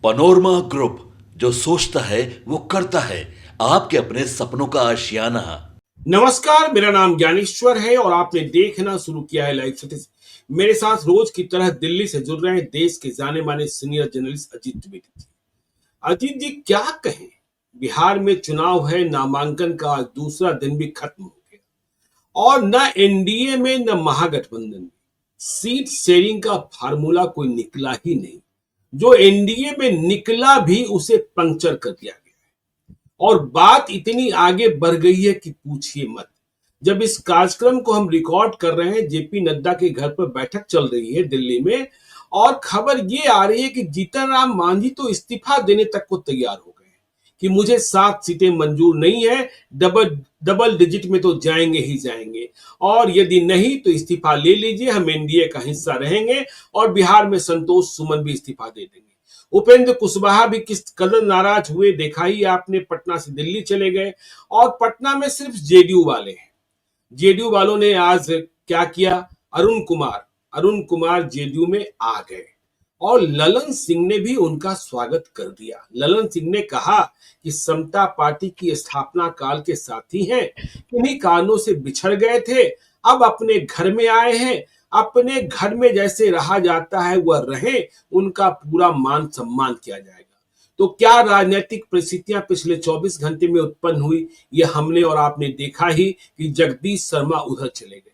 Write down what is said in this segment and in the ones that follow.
Panorama group, जो सोचता है वो करता है। आपके अपने सपनों का आशियाना। नमस्कार, मेरा नाम ज्ञानेश्वर है और आपने देखना शुरू किया है लाइव सिटी। मेरे साथ रोज की तरह दिल्ली से जुड़ रहे हैं देश के जाने माने सीनियर जर्नलिस्ट अजीत द्विवेदी जी। अजीत जी, क्या कहें, बिहार में चुनाव है, नामांकन का आज दूसरा दिन भी खत्म हो गया और न एनडीए में न महागठबंधन में सीट शेयरिंग का फार्मूला कोई निकला ही नहीं। जो एनडीए में निकला भी उसे पंक्चर कर दिया गया और बात इतनी आगे बढ़ गई है कि पूछिए मत। जब इस कार्यक्रम को हम रिकॉर्ड कर रहे हैं, जेपी नड्डा के घर पर बैठक चल रही है दिल्ली में और खबर ये आ रही है कि जीतन राम मांझी तो इस्तीफा देने तक को तैयार हो गए हैं कि मुझे 7 सीटें मंजूर नहीं है, डबल डबल डिजिट में तो जाएंगे ही जाएंगे और यदि नहीं तो इस्तीफा ले लीजिए, हम एनडीए का हिस्सा रहेंगे और बिहार में संतोष सुमन भी इस्तीफा दे देंगे। उपेंद्र कुशवाहा भी किस कदर नाराज हुए देखा ही आपने, पटना से दिल्ली चले गए और पटना में सिर्फ जेडीयू वाले हैं। जेडीयू वालों ने आज क्या किया, अरुण कुमार जेडीयू में आ गए और ललन सिंह ने भी उनका स्वागत कर दिया। ललन सिंह ने कहा कि समता पार्टी की स्थापना काल के साथी हैं, किन्हीं कारणों से बिछड़ गए थे, अब अपने घर में आए हैं, अपने घर में जैसे रहा जाता है वह रहे, उनका पूरा मान सम्मान किया जाएगा। तो क्या राजनीतिक परिस्थितियां पिछले 24 घंटे में उत्पन्न हुई, यह हमने और आपने देखा ही कि जगदीश शर्मा उधर चले गए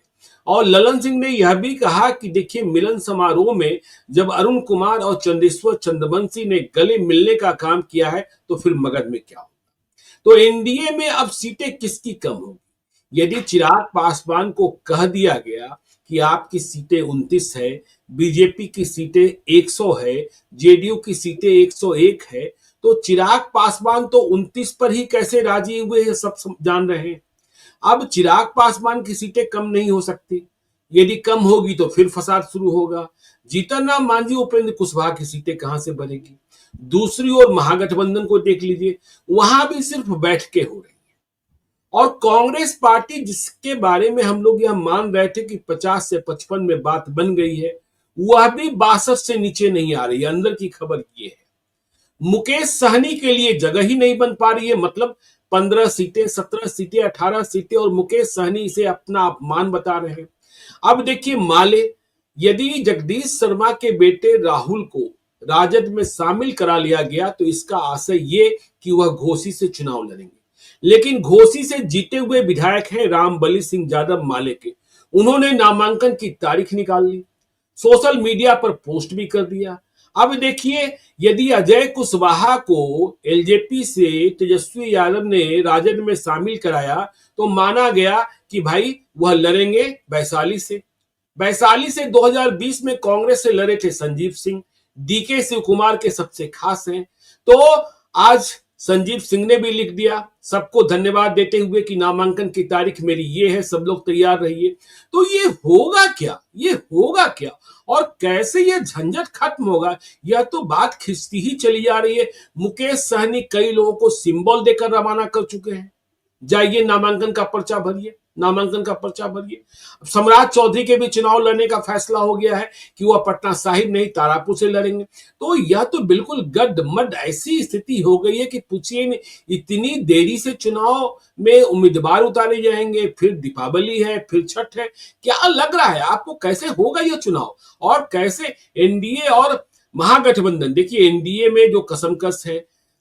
और ललन सिंह ने यह भी कहा कि देखिए, मिलन समारोह में जब अरुण कुमार और चंदेश्वर चंद्रवंशी ने गले मिलने का काम किया है तो फिर मगध में क्या होगा। तो एनडीए में अब सीटें किसकी कम होगी। यदि चिराग पासवान को कह दिया गया कि आपकी सीटें 29 है, बीजेपी की सीटें 100 है, जेडीयू की सीटें 101 है, तो चिराग पासवान तो 29 पर ही कैसे राजी हुए हैं, सब जान रहे हैं। अब चिराग पासवान की सीटें कम नहीं हो सकती, यदि कम होगी तो फिर फसाद शुरू होगा। जीतन राम मांझी उपेंद्र कुशवाहा की सीटें कहां से बनेगी। दूसरी ओर महागठबंधन को देख लीजिए, वहां भी सिर्फ बैठकें हो रही और कांग्रेस पार्टी, जिसके बारे में हम लोग यह मान रहे थे कि 50 से 55 में बात बन गई है, वह भी 62 से नीचे नहीं आ रही है। अंदर की खबर ये है, मुकेश सहनी के लिए जगह ही नहीं बन पा रही है। मतलब 15 सीटें, 17 सीटें, 18 सीटें और मुकेश सहनी इसे अपना अपमान बता रहे हैं। अब देखिए माले, यदि जगदीश शर्मा के बेटे राहुल को राजद में शामिल करा लिया गया तो इसका आशय ये कि वह घोसी से चुनाव लड़ेंगे। लेकिन घोसी से जीते हुए विधायक हैं रामबली सिंह यादव माले के, उन्होंने नामांकन की तारीख निकाल ली, सोशल मीडिया पर पोस्ट भी कर दिया। अब देखिए, यदि अजय कुशवाहा को एलजेपी से तेजस्वी यादव ने राजद में शामिल कराया तो माना गया कि भाई वह लड़ेंगे वैशाली से। वैशाली से 2020 में कांग्रेस से लड़े थे संजीव सिंह, डीके शिव कुमार के सबसे खास हैं। तो आज संजीव सिंह ने भी लिख दिया सबको धन्यवाद देते हुए कि नामांकन की तारीख मेरी ये है, सब लोग तैयार रहिए। तो ये होगा क्या, ये होगा क्या और कैसे ये झंझट खत्म होगा, यह तो बात खिंचती ही चली जा रही है। मुकेश सहनी कई लोगों को सिंबल देकर रवाना कर चुके हैं, जाइए नामांकन का पर्चा भरिए, नामांकन का पर्चा भरिए। सम्राट चौधरी के भी चुनाव लड़ने का फैसला हो गया है कि वह पटना साहिब नहीं तारापुर से लड़ेंगे। तो यह तो बिल्कुल गड्ढमड ऐसी स्थिति हो गई है कि पूछिए नहीं, इतनी देरी से चुनाव में उम्मीदवार उतारे जाएंगे, फिर दीपावली है, फिर छठ है। क्या लग रहा है आपको, कैसे होगा यह चुनाव और कैसे एनडीए और महागठबंधन। देखिए, एनडीए में जो कसमकस है,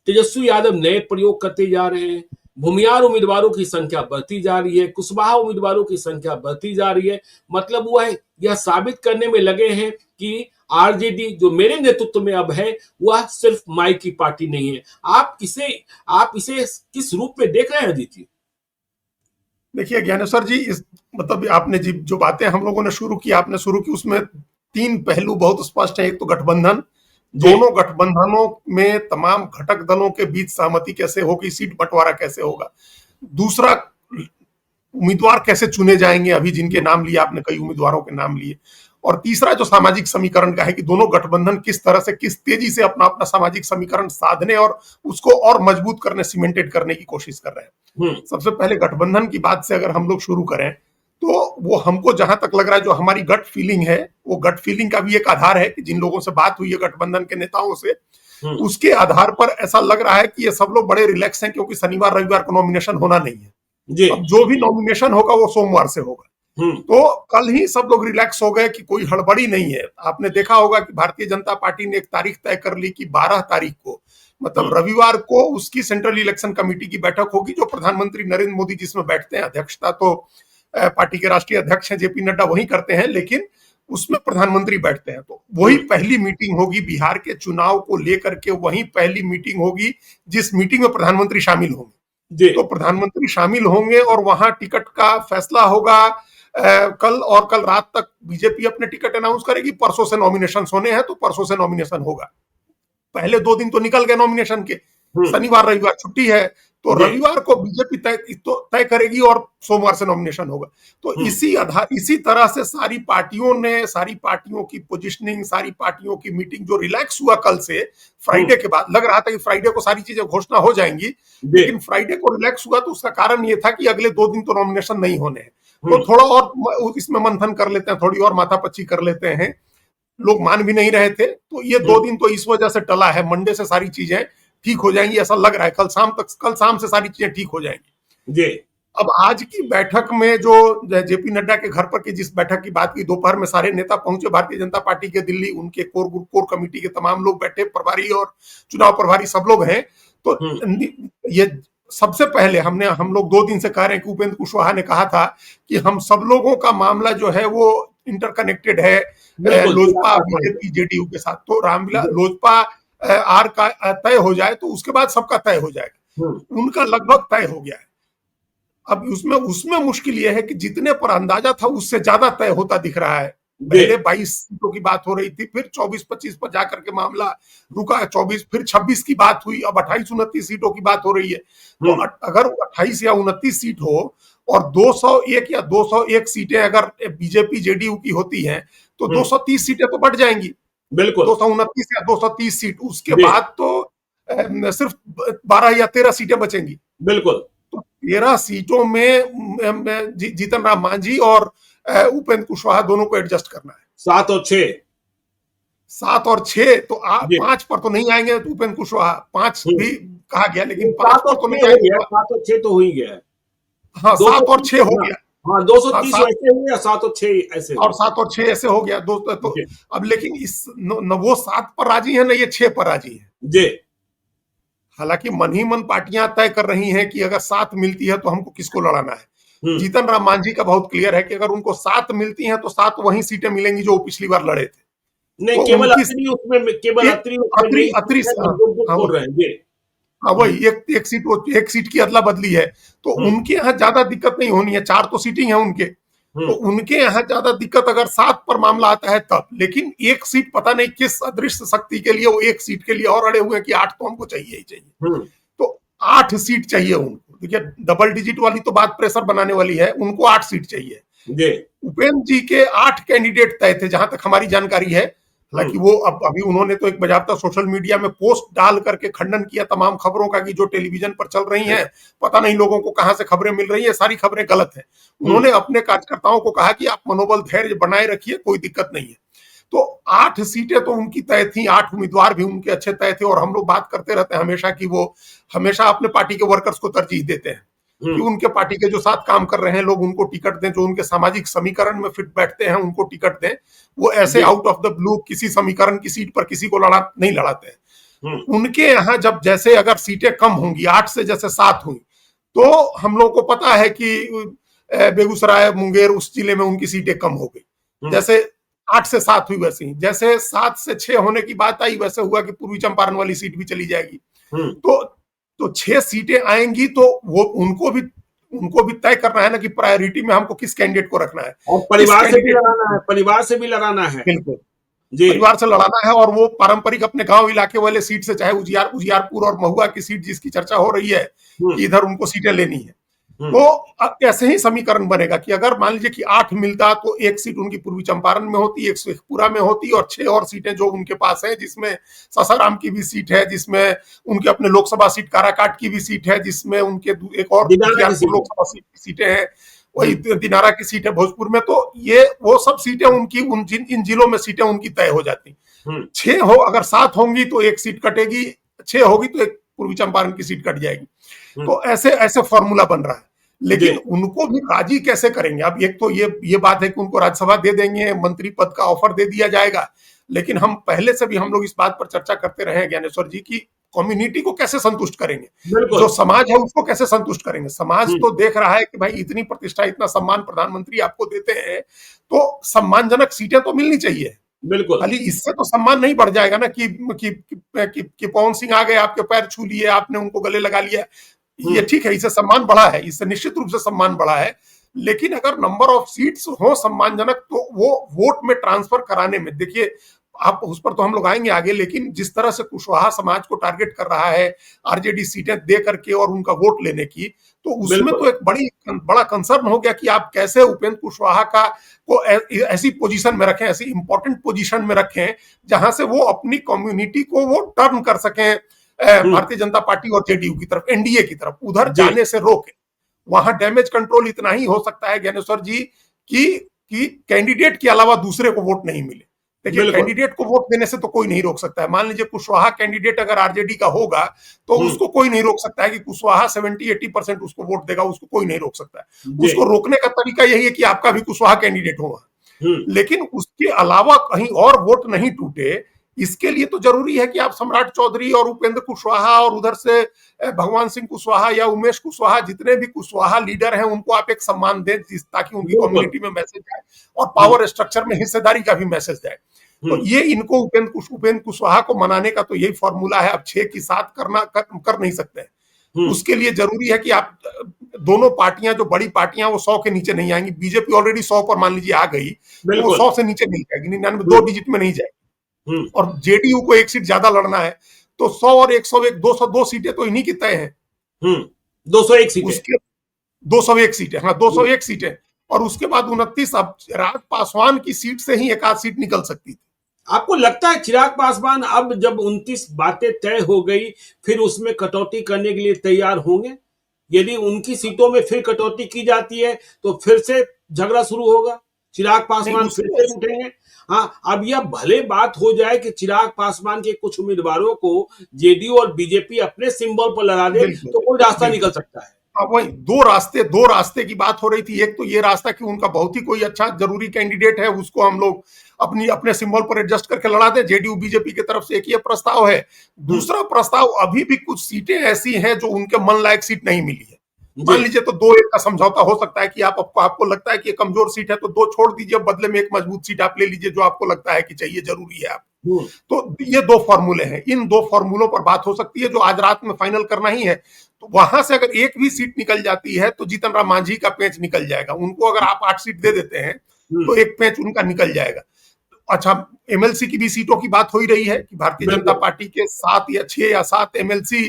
तेजस्वी यादव नए प्रयोग करते जा रहे हैं, भूमियार उम्मीदवारों की संख्या बढ़ती जा रही है, कुशवाहा उम्मीदवारों की संख्या बढ़ती जा रही है। मतलब वो है, यह साबित करने में लगे हैं कि आरजेडी जो मेरे नेतृत्व में अब है वह सिर्फ माई की पार्टी नहीं है। आप इसे किस रूप में देख रहे हैं अजीत जी। देखिए ज्ञानेश्वर जी, इस मतलब आपने जो बातें हम लोगों ने शुरू की, आपने शुरू की, उसमें 3 पहलू बहुत स्पष्ट है। एक तो गठबंधन, दोनों गठबंधनों में तमाम घटक दलों के बीच सहमति कैसे होगी, सीट बंटवारा कैसे होगा। दूसरा, उम्मीदवार कैसे चुने जाएंगे, अभी जिनके नाम लिए आपने, कई उम्मीदवारों के नाम लिए। और तीसरा जो सामाजिक समीकरण का है कि दोनों गठबंधन किस तरह से, किस तेजी से अपना अपना सामाजिक समीकरण साधने और उसको और मजबूत करने, सीमेंटेड करने की कोशिश कर रहे हैं। सबसे पहले गठबंधन की बात से अगर हम लोग शुरू करें तो वो हमको जहां तक लग रहा है, जो हमारी गट फीलिंग है, वो गट फीलिंग का भी एक आधार है कि जिन लोगों से बात हुई है गठबंधन के नेताओं से, उसके आधार पर ऐसा लग रहा है कि ये सब लोग बड़े रिलैक्स हैं, क्योंकि शनिवार रविवार को नॉमिनेशन होना नहीं है। जी। अब जो भी नॉमिनेशन होगा वो सोमवार से होगा। तो कल ही सब लोग रिलैक्स हो गए कि कोई हड़बड़ी नहीं है। आपने देखा होगा कि भारतीय जनता पार्टी ने एक तारीख तय कर ली कि 12 तारीख को, मतलब रविवार को, उसकी सेंट्रल इलेक्शन कमेटी की बैठक होगी, जो प्रधानमंत्री नरेंद्र मोदी जिसमें बैठते हैं। अध्यक्षता तो पार्टी के राष्ट्रीय अध्यक्ष हैं जेपी नड्डा, वही करते हैं, लेकिन उसमें प्रधानमंत्री बैठते हैं। तो वही पहली मीटिंग होगी बिहार के चुनाव को लेकर के, वही पहली मीटिंग होगी जिस मीटिंग में प्रधानमंत्री शामिल होंगे। तो प्रधानमंत्री शामिल होंगे और वहां टिकट का फैसला होगा। कल और कल रात तक बीजेपी अपने टिकट अनाउंस करेगी। परसों से नॉमिनेशन होने हैं, तो परसों से नॉमिनेशन होगा। पहले 2 दिन तो निकल गए नॉमिनेशन के, शनिवार रविवार छुट्टी है, तो रविवार को बीजेपी तय करेगी और सोमवार से नॉमिनेशन होगा। तो इसी तरह से सारी पार्टियों की पोजीशनिंग, सारी पार्टियों की मीटिंग जो रिलैक्स हुआ कल से, फ्राइडे के बाद लग रहा था कि फ्राइडे को सारी चीजें घोषणा हो जाएंगी, लेकिन फ्राइडे को रिलैक्स हुआ तो उसका कारण ये था कि अगले 2 दिन तो नॉमिनेशन नहीं होने हैं। तो थोड़ा और इसमें मंथन कर लेते हैं, थोड़ी और माथापच्ची कर लेते हैं। लोग मान भी नहीं रहे थे, तो ये 2 दिन तो इस वजह से टला है। मंडे से सारी चीजें ठीक हो जाएंगी ऐसा लग रहा है। कल शाम से सारी चीजें ठीक हो जाएंगी। जी। अब आज की बैठक में जो जेपी नड्डा के घर पर की जिस बैठक की बात की, दोपहर में सारे नेता पहुंचे भारतीय जनता पार्टी के दिल्ली, उनके कोर कमेटी के तमाम लोग बैठे, प्रभारी और चुनाव प्रभारी सब लोग हैं। तो ये सबसे पहले हम लोग 2 दिन से कह रहे हैं कि उपेंद्र कुशवाहा ने कहा था कि हम सब लोगों का मामला जो है वो इंटरकनेक्टेड है लोजपा बीजेपी जेडीयू के साथ। तो रामविलास लोजपा आर का तय हो जाए तो उसके बाद सबका तय हो जाएगा। उनका लगभग तय हो गया है। अब उसमें मुश्किल यह है कि जितने पर अंदाजा था उससे ज्यादा तय होता दिख रहा है। पहले 22 सीटों की बात हो रही थी, फिर 24-25 पर जाकर के मामला रुका, 24, फिर 26 की बात हुई, अब 28-29 सीटों की बात हो रही है। तो अगर 28 या 29 सीट हो और 201 या 201 सीटें अगर बीजेपी जेडीयू की होती हैं, तो 230 सीटें तो बढ़ जाएंगी। बिल्कुल 229 या 230 सीट, उसके बाद तो सिर्फ 12 या 13 सीटें बचेंगी। बिल्कुल। तो 13 सीटों में जीतन राम मांझी और उपेंद्र कुशवाहा दोनों को एडजस्ट करना है। 7 और 6 तो 5 पर तो नहीं आएंगे। तो उपेंद्र कुशवाहा 5 भी कहा गया, लेकिन 5 पर तो नहीं आएंगे। 7 और 6 तो हो ही गया। हाँ, 7 और 6 हो गया। हाँ, 230 ऐसे हुए या 7 और 6 ऐसे, और 7 और 6 ऐसे हो गया। तो अब लेकिन न वो 7 पर राजी है, न ये 6 पर राजी है जी। हालांकि मन ही मन पार्टियां तय कर रही हैं कि अगर 7 मिलती है तो हमको किसको लड़ाना है। जीतन राम मांझी का बहुत क्लियर है कि अगर उनको 7 मिलती हैं तो 7 वही सीटें मिलेंगी जो पिछली बार लड़े थे। नहीं, तो केवल अत्री हाँ, वही एक सीट की अदला बदली है। तो उनके यहाँ ज्यादा दिक्कत नहीं होनी है। 4 तो सीटिंग है उनके, तो उनके यहाँ ज्यादा दिक्कत अगर 7 पर मामला आता है तब। लेकिन एक सीट पता नहीं किस अदृश्य शक्ति के लिए वो एक सीट के लिए और अड़े हुए हैं कि 8 तो हमको चाहिए ही चाहिए। तो 8 सीट चाहिए उनको। देखिए, डबल डिजिट वाली तो बात प्रेशर बनाने वाली है, उनको 8 सीट चाहिए। उपेंद्र जी के 8 कैंडिडेट तय थे जहां तक हमारी जानकारी है। हालांकि वो अभी उन्होंने तो एक बजाबता सोशल मीडिया में पोस्ट डाल करके खंडन किया तमाम खबरों का कि जो टेलीविजन पर चल रही हैं, पता नहीं लोगों को कहां से खबरें मिल रही हैं, सारी खबरें गलत हैं। उन्होंने अपने कार्यकर्ताओं को कहा कि आप मनोबल धैर्य बनाए रखिए, कोई दिक्कत नहीं है। तो 8 सीटें तो उनकी तय थी, 8 उम्मीदवार भी उनके अच्छे तय थे। और हम लोग बात करते रहते हैं हमेशा कि वो हमेशा अपने पार्टी के वर्कर्स को तरजीह देते हैं कि उनके पार्टी के जो साथ काम कर रहे हैं लोग उनको टिकट दें, जो उनके सामाजिक समीकरण में फिट बैठते हैं उनको टिकट दें। वो ऐसे आउट ऑफ द ब्लू किसी समीकरण की सीट पर किसी को नहीं लड़ाते हैं। उनके यहाँ जब जैसे अगर सीटें कम होंगी, 8 से जैसे 7 हुई, तो हम लोग को पता है कि बेगूसराय मुंगेर उस जिले में उनकी सीटें कम हो गई। जैसे 8 से 7 हुई वैसे ही, जैसे 7 से 6 होने की बात आई वैसे हुआ कि पूर्वी चंपारण वाली सीट भी चली जाएगी। तो 6 सीटें आएंगी तो वो उनको भी तय करना है ना कि प्रायोरिटी में हमको किस कैंडिडेट को रखना है। और परिवार से भी लड़ाना है। बिल्कुल जी, परिवार से लड़ाना है। और वो पारंपरिक अपने गांव इलाके वाले सीट से, चाहे उजियारपुर और महुआ की सीट जिसकी चर्चा हो रही है कि इधर उनको सीटें लेनी है, तो ऐसे ही समीकरण बनेगा कि अगर मान लीजिए कि 8 मिलता तो 1 सीट उनकी पूर्वी चंपारण में होती, 1 शेखपुरा में होती, और 6 और सीटें जो उनके पास है, जिसमें सासाराम की भी सीट है, जिसमें उनके अपने लोकसभा सीट काराकाट की भी सीट है, जिसमें उनके एक और लोकसभा सीट की सीटें हैं, वही दिनारा की सीट है भोजपुर में। तो ये वो सब सीटें उनकी इन जिलों में सीटें उनकी तय हो जाती। हम्म। 6 हो, अगर 7 होंगी तो एक सीट कटेगी, 6 होगी तो एक पूर्वी चंपारण की सीट कट जाएगी। तो ऐसे ऐसे फॉर्मूला बन रहा है, लेकिन जी। उनको भी राजी कैसे करेंगे? अब एक तो ये बात है कि उनको राज्यसभा दे देंगे, मंत्री पद का ऑफर दे दिया जाएगा, लेकिन हम पहले से भी हम लोग इस बात पर चर्चा करते रहे हैं ज्ञानेश्वर जी की कम्युनिटी को कैसे संतुष्ट करेंगे, बिल्कुल। जो समाज है उसको कैसे संतुष्ट करेंगे। समाज हम्म। तो देख रहा है कि भाई इतनी प्रतिष्ठा, इतना सम्मान प्रधानमंत्री आपको देते हैं, तो सम्मानजनक सीटें तो मिलनी चाहिए। बिल्कुल। खाली इससे तो सम्मान नहीं बढ़ जाएगा ना कि पवन सिंह आ गए, आपके पैर छू लिए, आपने उनको गले लगा लिया। ये ठीक है, इससे सम्मान बढ़ा है, इससे निश्चित रूप से सम्मान बढ़ा है, लेकिन अगर नंबर ऑफ सीट्स हो सम्मानजनक तो वो वोट में ट्रांसफर कराने में, देखिए आप उस पर तो हम लोग आएंगे आगे, लेकिन जिस तरह से कुशवाहा समाज को टारगेट कर रहा है आरजेडी सीटें दे करके और उनका वोट लेने की, तो उसमें तो एक बड़ा कंसर्न हो गया कि आप कैसे उपेंद्र कुशवाहा का को ऐसी पोजीशन में रखें, ऐसी इंपॉर्टेंट पोजीशन में रखें जहां से वो अपनी कम्युनिटी को वो टर्न कर सकें भारतीय जनता पार्टी और जेडीयू की तरफ, एनडीए की तरफ, उधर जाने से रोके। वहां डैमेज कंट्रोल इतना ही हो सकता है ज्ञानेश्वर जी कि कैंडिडेट के अलावा दूसरे को वोट नहीं मिले। देखिए, कैंडिडेट को वोट देने से तो कोई नहीं रोक सकता है। मान लीजिए कुशवाहा कैंडिडेट अगर आरजेडी का होगा तो उसको कोई नहीं रोक सकता है कि कुशवाहा 70-80% उसको वोट देगा, उसको कोई नहीं रोक सकता है। उसको रोकने का तरीका यही है कि आपका भी कुशवाहा कैंडिडेट होगा, लेकिन उसके अलावा कहीं और वोट नहीं टूटे, इसके लिए तो जरूरी है कि आप सम्राट चौधरी और उपेंद्र कुशवाहा और उधर से भगवान सिंह कुशवाहा या उमेश कुशवाहा, जितने भी कुशवाहा लीडर हैं, उनको आप एक सम्मान दें ताकि उनकी कम्युनिटी में मैसेज जाए और पावर स्ट्रक्चर में हिस्सेदारी का भी मैसेज जाए। तो ये इनको उपेंद्र कुशवाहा को मनाने का तो यही फॉर्मूला है। अब 6 की 7 कर नहीं सकते हैं। उसके लिए जरूरी है कि आप दोनों पार्टियां, जो बड़ी पार्टियां, वो 100 के नीचे नहीं आएंगी। बीजेपी ऑलरेडी 100 पर मान लीजिए आ गई, तो वो 100 से नीचे नहीं जाएगी, 99 2 डिजिट में नहीं जाएगी। और जेडीयू को एक सीट ज्यादा लड़ना है, तो 100 और 101 202 सीटें तो इन्हीं की तय हैं। 201 सीटें, 201 सीटें, हाँ 201 सीटें। और उसके बाद 29, अब चिराग पासवान की सीट से ही एक आध सीट निकल सकती थी। आपको लगता है चिराग पासवान अब जब 29 बातें तय हो गई, फिर उसमें कटौती करने के लिए तैयार होंगे? यदि उनकी सीटों में फिर कटौती की जाती है तो फिर से झगड़ा शुरू होगा, चिराग पासवान फिर से उठेंगे। हाँ, अब यह भले बात हो जाए कि चिराग पासवान के कुछ उम्मीदवारों को जेडीयू और बीजेपी अपने सिंबल पर लगा दे, तो कोई रास्ता निकल सकता है। वही दो रास्ते की बात हो रही थी। एक तो ये रास्ता कि उनका बहुत ही कोई अच्छा जरूरी कैंडिडेट है, उसको हम लोग अपने सिंबल पर एडजस्ट करके लड़ा दें, जेडीयू बीजेपी की तरफ से एक ये प्रस्ताव है। दूसरा प्रस्ताव, अभी भी कुछ सीटें ऐसी हैं जो उनके मन लायक सीट नहीं मिली है। मान लीजिए तो 2-1 का समझौता हो सकता है कि आपको लगता है कि ये कमजोर सीट है तो 2 छोड़ दीजिए, बदले में एक मजबूत सीट आप ले लीजिए जो आपको लगता है कि चाहिए, जरूरी है आप। तो ये 2 फॉर्मूले हैं, इन 2 फॉर्मूलों पर बात हो सकती है जो आज रात में फाइनल करना ही है। तो वहां से अगर एक भी सीट निकल जाती है तो जीतन राम मांझी का पेंच निकल जाएगा। उनको अगर आप 8 सीट दे देते हैं तो एक पेंच उनका निकल जाएगा। अच्छा, एमएलसी की भी सीटों की बात हो ही रही है कि भारतीय जनता पार्टी के 6 या 7 एमएलसी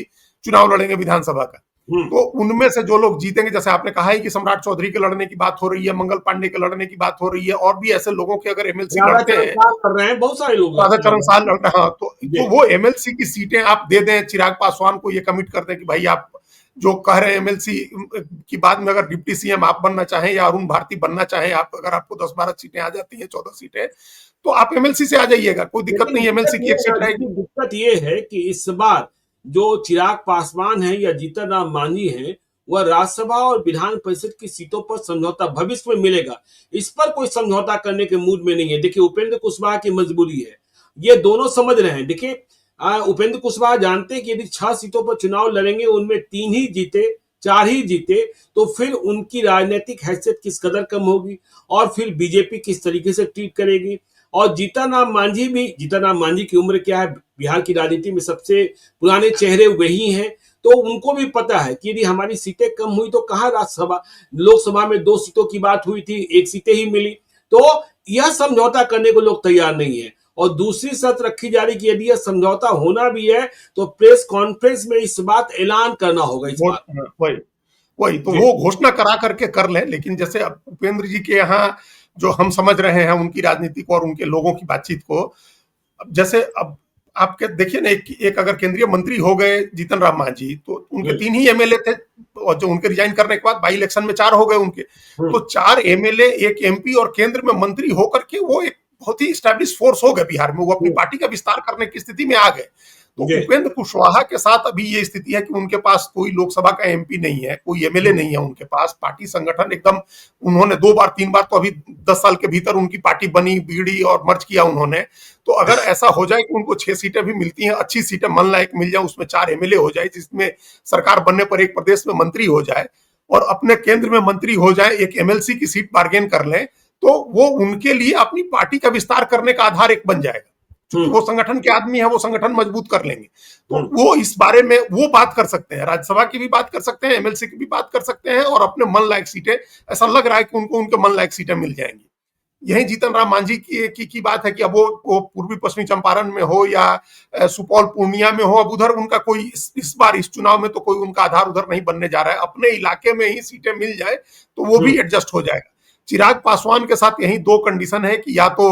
चुनाव लड़ेंगे विधानसभा का। तो उनमें से जो लोग जीतेंगे, जैसे आपने कहा है कि सम्राट चौधरी के लड़ने की बात हो रही है, मंगल पांडे के लड़ने की बात हो रही है, और भी ऐसे लोगों के अगर एमएलसी लड़ते हैं, कर रहे हैं बहुत सारे लोग, राधाचरण साल लड़ रहे हैं, तो वो एमएलसी की सीटें आप दे दें, चिराग पासवान को ये कमिट कर दें कि भाई आप जो कह रहे हैं एमएलसी की बाद में अगर डिप्टी सीएम आप बनना चाहें या अरुण भारती बनना चाहें, आप अगर आपको 10-12 सीटें आ जाती हैं, 14 सीटें, तो आप एमएलसी से आ जाइएगा, कोई दिक्कत नहीं, एमएलसी की एक सीट रहेगी। दिक्कत ये है कि इस बार जो चिराग पासवान है या जीतन राम मांझी है, वह राज्यसभा और विधान परिषद की सीटों पर समझौता भविष्य में मिलेगा, इस पर कोई समझौता करने के मूड में नहीं है। देखिए, उपेंद्र कुशवाहा की मजबूरी है, ये दोनों समझ रहे हैं। देखिए, उपेंद्र कुशवाहा जानते हैं कि यदि 6 सीटों पर चुनाव लड़ेंगे, उनमें 3 ही जीते, 4 ही जीते, तो फिर उनकी राजनीतिक हैसियत किस कदर कम होगी और फिर बीजेपी किस तरीके से ट्रीट करेगी। और जीतन राम मांझी की उम्र क्या है, बिहार की राजनीति में सबसे पुराने चेहरे वही हैं, तो उनको भी पता है कि यदि हमारी सीटें कम हुई तो कहाँ राज्यसभा, लोकसभा में 2 सीटों की बात हुई थी, 1 सीटें ही मिली। तो यह समझौता करने को लोग तैयार नहीं है। और दूसरी शर्त रखी जा रही कि यदि यह समझौता होना भी है तो प्रेस कॉन्फ्रेंस में इस बात ऐलान करना होगा। इस बात वही तो वो घोषणा करा करके कर लें। लेकिन जैसे उपेंद्र जी के यहाँ जो हम समझ रहे हैं उनकी राजनीति को और उनके लोगों की बातचीत को, जैसे अब आपके देखिए ना, एक अगर केंद्रीय मंत्री हो गए जीतन राम मांझी, तो उनके 3 ही एमएलए थे, और जो उनके रिजाइन करने के बाद बाई इलेक्शन में 4 हो गए उनके, तो 4 एमएलए, 1 एमपी और केंद्र में मंत्री होकर के वो एक बहुत ही स्टैब्लिश फोर्स हो गए बिहार में, वो अपनी पार्टी का विस्तार करने की स्थिति में आ गए। तो उपेंद्र कुशवाहा के साथ अभी ये स्थिति है कि उनके पास कोई लोकसभा का एमपी नहीं है, कोई एमएलए नहीं है उनके पास, पार्टी संगठन एकदम, उन्होंने 2 बार 3 बार तो अभी 10 साल के भीतर उनकी पार्टी बनी, बिगड़ी और मर्ज किया उन्होंने। तो अगर ऐसा हो जाए कि उनको 6 सीटें भी मिलती हैं, अच्छी सीटें मन लायक मिल जाए, उसमें 4 एमएलए हो जाए, जिसमें सरकार बनने पर एक प्रदेश में मंत्री हो जाए और अपने केंद्र में मंत्री हो जाए, एक एमएलसी की सीट बार्गेन कर लें, तो वो उनके लिए अपनी पार्टी का विस्तार करने का आधार एक बन जाएगा। वो संगठन के आदमी है, वो संगठन मजबूत कर लेंगे। तो वो इस बारे में वो बात कर सकते हैं, राज्यसभा की भी बात कर सकते हैं, एमएलसी की भी बात कर सकते हैं, और अपने मन लायक सीटें, ऐसा लग रहा है कि उनको उनके मन लायक सीटें मिल जाएंगी। यही जीतन राम मांझी की बात है कि अब वो पूर्वी पश्चिमी चंपारण में हो या सुपौल पूर्णिया में हो, अब उधर उनका कोई इस बार इस चुनाव में तो कोई उनका आधार उधर नहीं बनने जा रहा है। अपने इलाके में ही सीटें मिल जाए तो वो भी एडजस्ट हो जाएगा। चिराग पासवान के साथ यही 2 कंडीशन है कि या तो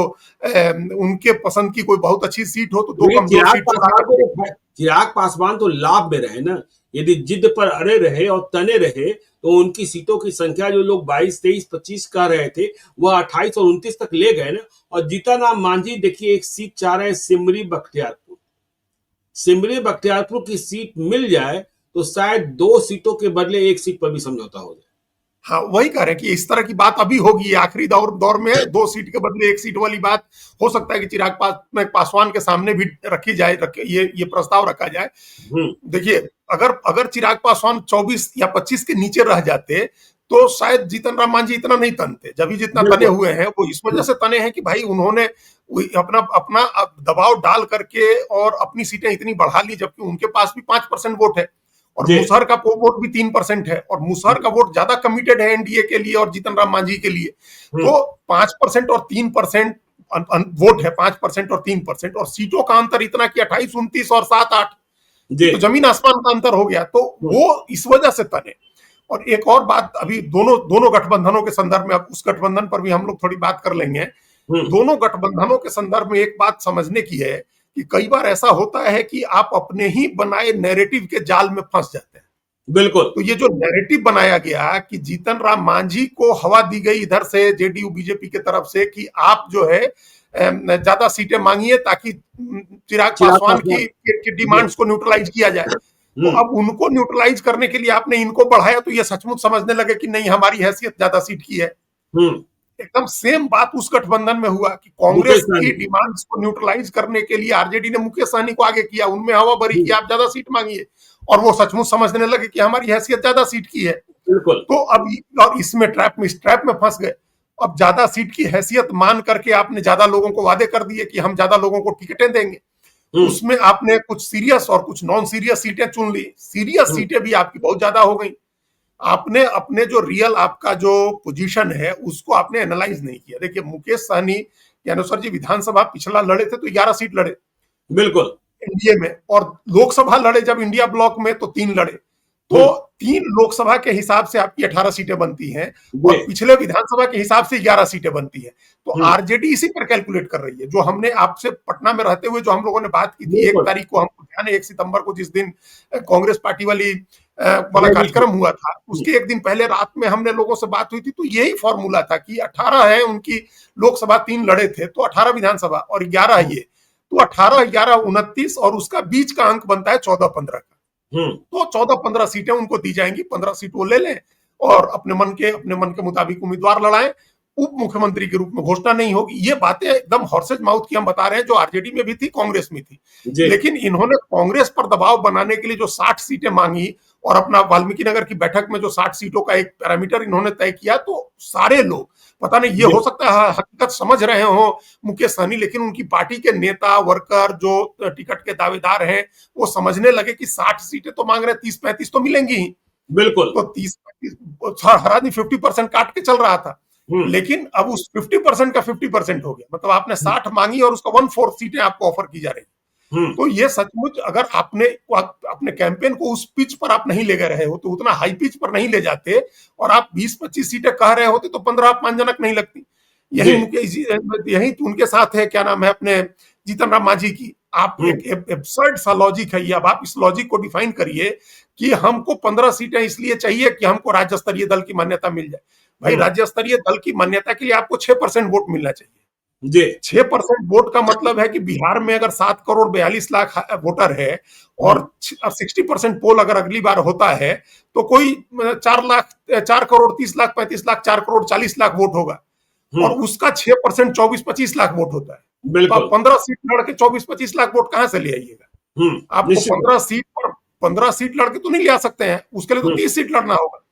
उनके पसंद की कोई बहुत अच्छी सीट हो, तो 2 कमजोर सीट। चिराग पासवान तो लाभ में रहे ना, यदि जिद पर अड़े रहे और तने रहे तो उनकी सीटों की संख्या जो लोग 22, 23, 25 कह रहे थे वह 28 और 29 तक ले गए ना। और जीतन राम मांझी देखिए एक सीट चाह रहे हैं सिमरी बख्तियारपुर। सिमरी बख्तियारपुर की सीट मिल जाए तो शायद 2 सीटों के बदले 1 सीट पर भी समझौता हो जाए। हाँ, वही कह रहे हैं कि इस तरह की बात अभी होगी, आखिरी दौर में 2 सीट के बदले 1 सीट वाली बात हो सकता है कि चिराग पासवान के सामने भी रखी जाए, ये प्रस्ताव रखा जाए। देखिए, अगर चिराग पासवान 24 या 25 के नीचे रह जाते तो शायद जीतन राम मांझी इतना नहीं तनते। जब ही जितना तने हुए हैं वो इस वजह से तने हैं कि भाई उन्होंने अपना दबाव डाल करके और अपनी सीटें इतनी बढ़ा ली, जबकि उनके पास भी 5% वोट है और मुसहर का वोट भी 3% है, और मुसहर का वोट ज्यादा कमिटेड है एनडीए के लिए और जीतन राम मांझी के लिए। तो 5% और 3% वोट है, 5% और 3%, और सीटों का अंतर इतना कि 28, 29 और 7, 8, तो जमीन आसमान का अंतर हो गया। तो वो इस वजह से तने। और एक और बात, अभी दोनों गठबंधनों के संदर्भ में, अब उस गठबंधन पर भी हम लोग थोड़ी बात कर लेंगे। दोनों गठबंधनों के संदर्भ में एक बात समझने की है कि कई बार ऐसा होता है कि आप अपने ही बनाए नैरेटिव के जाल में फंस जाते हैं। बिल्कुल। तो ये जो नैरेटिव बनाया गया कि जीतन राम मांझी को हवा दी गई इधर से जेडीयू बीजेपी की तरफ से कि आप जो है ज्यादा सीटें मांगिए ताकि चिराग पासवान की डिमांड्स को न्यूट्रलाइज किया जाए। तो अब उनको न्यूट्रलाइज करने के लिए आपने इनको बढ़ाया, तो ये सचमुच समझने लगे कि नहीं, हमारी हैसियत ज्यादा सीट की है। एकदम सेम बात उस गठबंधन में हुआ कि कांग्रेस की डिमांड्स को न्यूट्रलाइज करने के लिए आरजेडी ने मुकेश सहनी को आगे किया, उनमें हवा भरी कि आप ज्यादा सीट मांगिए, और वो सचमुच समझने लगे कि हमारी हैसियत ज्यादा सीट की है। तो अब और इसमें ट्रैप में फंस गए। अब ज्यादा सीट की हैसियत मान करके आपने ज्यादा लोगों को वादे कर दिए कि हम ज्यादा लोगों को टिकटें देंगे। उसमें आपने कुछ सीरियस और कुछ नॉन सीरियस सीटें चुन ली। सीरियस सीटें भी आपकी बहुत ज्यादा हो गई। आपने अपने जो रियल आपका जो पोजीशन है उसको आपने एनालाइज नहीं किया। देखिए, मुकेश सहनी ज्ञानेश्वर जी विधानसभा पिछला लड़े थे तो 11 सीट लड़े, बिल्कुल एनडीए में, और लोकसभा लड़े जब इंडिया ब्लॉक में तो 3 लड़े। तो 3 लोकसभा के हिसाब से आपकी 18 सीटें बनती हैं और पिछले विधानसभा के हिसाब से 11 सीटें बनती हैं। तो आरजेडी इसी पर कैलकुलेट कर रही है। जो हमने आपसे पटना में रहते हुए जो हम लोगों ने बात की थी 1 तारीख को, हमको ध्यान है 1 सितंबर को जिस दिन कांग्रेस पार्टी वाला कार्यक्रम हुआ था, उसके एक दिन पहले रात में हमने लोगों से बात हुई थी, तो यही फॉर्मूला था कि 18 है उनकी लोकसभा, 3 लड़े थे तो 18 विधानसभा और 11 ये, तो 18, 11, 29 और उसका बीच का अंक बनता है 14-15 का। तो 14-15 सीटें उनको दी जाएंगी, 15 सीट वो ले लें और अपने मन के मुताबिक उम्मीदवार लड़ाएं। उप मुख्यमंत्री के रूप में घोषणा नहीं होगी। ये बातें एकदम हॉर्सेज माउथ की हम बता रहे हैं, जो आरजेडी में भी थी, कांग्रेस में थी। लेकिन इन्होंने कांग्रेस पर दबाव बनाने के लिए जो 60 सीटें मांगी और अपना वाल्मीकि नगर की बैठक में जो 60 सीटों का एक पैरामीटर इन्होंने तय किया, तो सारे लोग, पता नहीं ये हो सकता है हकीकत समझ रहे हो मुकेश सहनी, लेकिन उनकी पार्टी के नेता वर्कर जो टिकट के दावेदार हैं वो समझने लगे कि 60 सीटें तो मांग रहे, 30-35 तो मिलेंगी ही। बिल्कुल। तो 30-35 हर आदमी 50% काट के चल रहा था, लेकिन अब उस 50% का 50% हो गया। मतलब आपने 60 मांगी और उसका 1/4 सीटें आपको ऑफर की जा रही। तो ये सचमुच, अगर आपने अपने कैंपेन को उस पिच पर आप नहीं ले गए रहे हो, तो उतना हाई पिच पर नहीं ले जाते और आप 20-25 सीटें कह रहे होते तो 15 अपमानजनक नहीं लगती। यही उनके साथ है, क्या नाम है, अपने जीतन राम मांझी की। आप एक एब्सर्ड सा लॉजिक है ये। अब आप इस लॉजिक को डिफाइन करिए कि हमको 15 सीटें इसलिए चाहिए कि हमको राज्य स्तरीय दल की मान्यता मिल जाए। भाई, राज्य स्तरीय दल की मान्यता के लिए आपको 6% वोट मिलना चाहिए। जी। 6% वोट का मतलब है कि बिहार में अगर 7 करोड़ 42 लाख वोटर है और हम्म। 60% पोल अगर अगली बार होता है तो कोई 4 लाख 4 करोड़ 30 लाख 35 लाख 4 करोड़ 40 लाख वोट होगा और हम्म। उसका 6% 24 25 लाख वोट होता है। तो आप बिल्कुल। 15 सीट लड़के 24 25 लाख वोट कहां से ले आइएगा? आपको निश्चित रूप 15 सीट लड़के तो नहीं ले आ सकते हैं, उसके लिए तो हम्म। 30 सीट लड़ना होगा।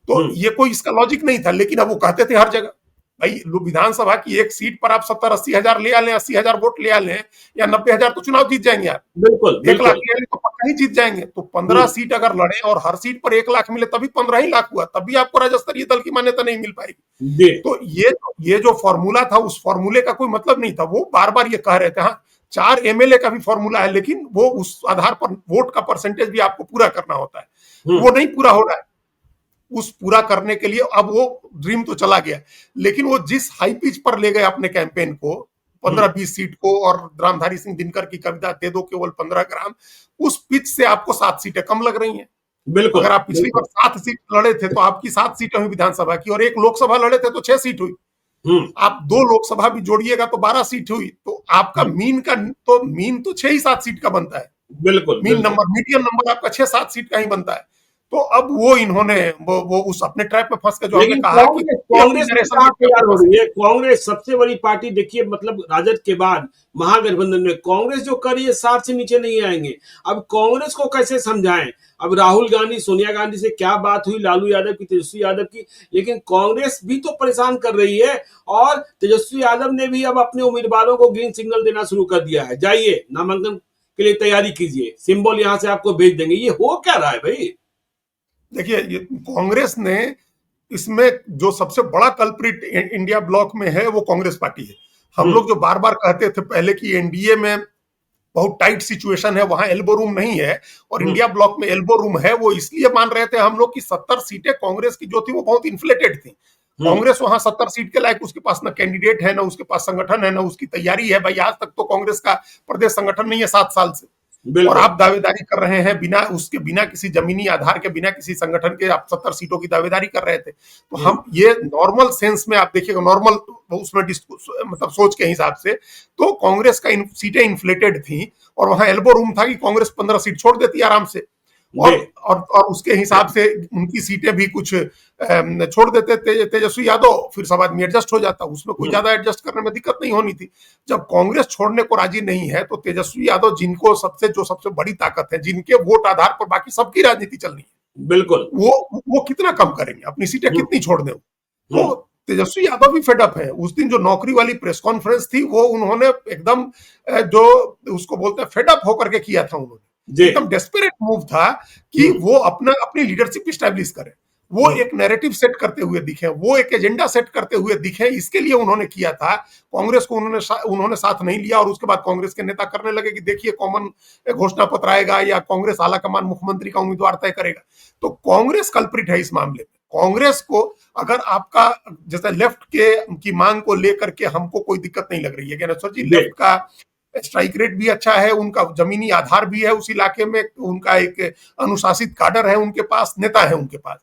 तो हम्म। ये कोई इसका लॉजिक नहीं था, लेकिन अब वो कहते थे हर जगह भाई विधानसभा की एक सीट पर आप 70 80 हजार ले आ लें, 80 हजार वोट ले आ लें या 90 हजार तो चुनाव जीत जाएंगे आप। बिल्कुल 1 लाख बिल्कुल। ले आएंगे तो पक्का ही जीत जाएंगे। तो 15 हम्म। सीट अगर लड़े और हर सीट पर 1 लाख मिले तभी 15 ही लाख हुआ, तब भी आपको राज्य स्तरीय दल की मान्यता नहीं मिल पाएगी। जी। तो ये जो फॉर्मूला था उस फॉर्मूले का कोई मतलब नहीं था। वो बार बार ये कह रहे थे हाँ 4 MLA का भी फॉर्मूला है, लेकिन वो उस आधार पर वोट का परसेंटेज भी आपको पूरा करना होता है, वो नहीं पूरा हो रहा है। उस पूरा करने के लिए अब वो ड्रीम तो चला गया, लेकिन वो जिस हाई पिच पर ले गए अपने कैंपेन को 15 20 सीट को और रामधारी सिंह दिनकर की कविता दे दो केवल 15 ग्राम, उस पिच से आपको 7 सीटें कम लग रही हैं। बिल्कुल अगर आप पिछली बार बिल्कुल। 7 सीट लड़े थे तो आपकी 7 सीटें हुई विधानसभा की और एक लोकसभा लड़े थे तो 6 सीट हुई। हम्म। आप 2 लोकसभा भी जोड़िएगा तो 12 सीट हुई। तो आपका मीन तो 6 ही 7 सीट का बनता है। बिल्कुल बिल्कुल। मीडियम नंबर आपका 6 7 सीट का ही बनता है। तो अब वो इन्होंने वो उस अपने ट्रैप में फंस के जो हमने लेकिन कहा कि कांग्रेस ये अपनी कांग्रेस भी नरेशन कहाँ के ट्रैप तैयार में हो फंस रही है? कांग्रेस सबसे बड़ी पार्टी देखिए, मतलब राजद के बाद महागठबंधन में कांग्रेस जो कर रही है 60 से नीचे नहीं आएंगे। अब कांग्रेस को कैसे समझाएं? अब राहुल गांधी सोनिया गांधी से क्या बात हुई, लालू यादव की तेजस्वी यादव की, लेकिन कांग्रेस भी तो परेशान कर रही है। और तेजस्वी यादव ने भी अब अपने उम्मीदवारों को ग्रीन सिग्नल देना शुरू कर दिया है, जाइए नामांकन के लिए तैयारी कीजिए, सिंबल यहां से आपको भेज देंगे। ये हो क्या रहा है भाई? देखिए कांग्रेस ने इसमें जो सबसे बड़ा कल्प्रिट इंडिया ब्लॉक में है वो कांग्रेस पार्टी है। हम लोग जो बार बार कहते थे पहले कि एनडीए में बहुत टाइट सिचुएशन है, वहां एल्बो रूम नहीं है और इंडिया ब्लॉक में एल्बो रूम है, वो इसलिए मान रहे थे हम लोग कि 70 सीटें कांग्रेस की जो थी वो बहुत इन्फ्लेटेड थी। कांग्रेस वहां 70 सीट के लायक उसके पास ना कैंडिडेट है, ना उसके पास संगठन है, ना उसकी तैयारी है। भाई आज तक तो कांग्रेस का प्रदेश संगठन नहीं है 7 साल से। और बिल्कुल। आप दावेदारी कर रहे हैं बिना उसके, बिना किसी जमीनी आधार के, बिना किसी संगठन के आप 70 सीटों की दावेदारी कर रहे थे। तो हम ये नॉर्मल सेंस में आप देखिएगा, नॉर्मल उसमें मतलब सोच के हिसाब से तो कांग्रेस का सीटें इन्फ्लेटेड थी और वहां एल्बो रूम था कि कांग्रेस 15 सीट छोड़ देती आराम से। और जी। और उसके हिसाब से उनकी सीटें भी कुछ छोड़ देते तेजस्वी यादव, फिर सब आदमी एडजस्ट हो जाता, उसमें कोई ज्यादा एडजस्ट करने में दिक्कत नहीं होनी थी। जब कांग्रेस छोड़ने को राजी नहीं है तो तेजस्वी यादव जिनको सबसे बड़ी ताकत है, जिनके वोट आधार पर बाकी सबकी राजनीति चल रही है, बिल्कुल। वो कितना कम करेंगे, अपनी सीटें कितनी छोड़ दें? हम्म। तो तेजस्वी यादव भी फेडअप है। उस दिन जो नौकरी वाली प्रेस कॉन्फ्रेंस थी वो उन्होंने एकदम जो उसको बोलते हैं फेडअप होकर के किया था। उन्होंने जी। एकदम डेस्परेट मूव था कि वो अपनी लीडरशिप स्टैब्लिश करें, वो एक नैरेटिव सेट करते हुए दिखे, वो एक एजेंडा सेट करते हुए दिखे, इसके लिए उन्होंने किया था। कांग्रेस को उन्होंने साथ नहीं लिया और उसके बाद कांग्रेस के नेता करने लगे कि देखिए कॉमन घोषणा पत्र आएगा या कांग्रेस आलाकमान मुख्यमंत्री का उम्मीदवार तय करेगा। तो कांग्रेस कल्प्रिट है इस मामले में। कांग्रेस को अगर आपका जैसे लेफ्ट की मांग को लेकर के हमको कोई दिक्कत नहीं लग रही है ज्ञानेश्वर जी। लेफ्ट का स्ट्राइक रेट भी अच्छा है, उनका जमीनी आधार भी है उस इलाके में, उनका एक अनुशासित काडर है, उनके पास नेता है उनके पास।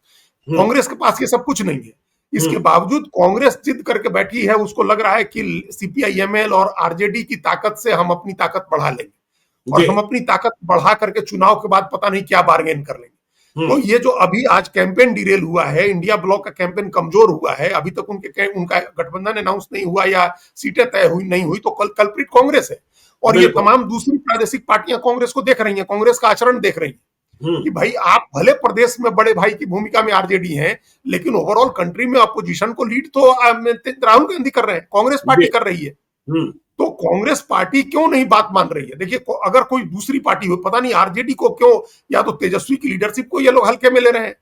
कांग्रेस के पास ये सब कुछ नहीं है। इसके बावजूद कांग्रेस जिद करके बैठी है, उसको लग रहा है कि सीपीआईएमएल और आरजेडी की ताकत से हम अपनी ताकत बढ़ा लेंगे और हम अपनी ताकत बढ़ा करके चुनाव के बाद पता नहीं क्या बार्गेन कर लेंगे। तो ये जो अभी आज कैंपेन डिरेल हुआ है, इंडिया ब्लॉक का कैंपेन कमजोर हुआ है, अभी तक उनका गठबंधन अनाउंस नहीं हुआ या सीटें तय हुई नहीं हुई, तो कल्प्रिट कांग्रेस है। और ये तमाम दूसरी प्रादेशिक पार्टियां कांग्रेस को देख रही हैं, कांग्रेस का आचरण देख रही हैं कि भाई आप भले प्रदेश में बड़े भाई की भूमिका में आरजेडी हैं, लेकिन ओवरऑल कंट्री में अपोजिशन को लीड तो राहुल गांधी कर रहे हैं, कांग्रेस पार्टी कर रही है। तो कांग्रेस पार्टी क्यों नहीं बात मान रही है? देखिए अगर कोई दूसरी पार्टी हो, पता नहीं आरजेडी को क्यों, या तो तेजस्वी की लीडरशिप को ये लोग हल्के में ले रहे हैं।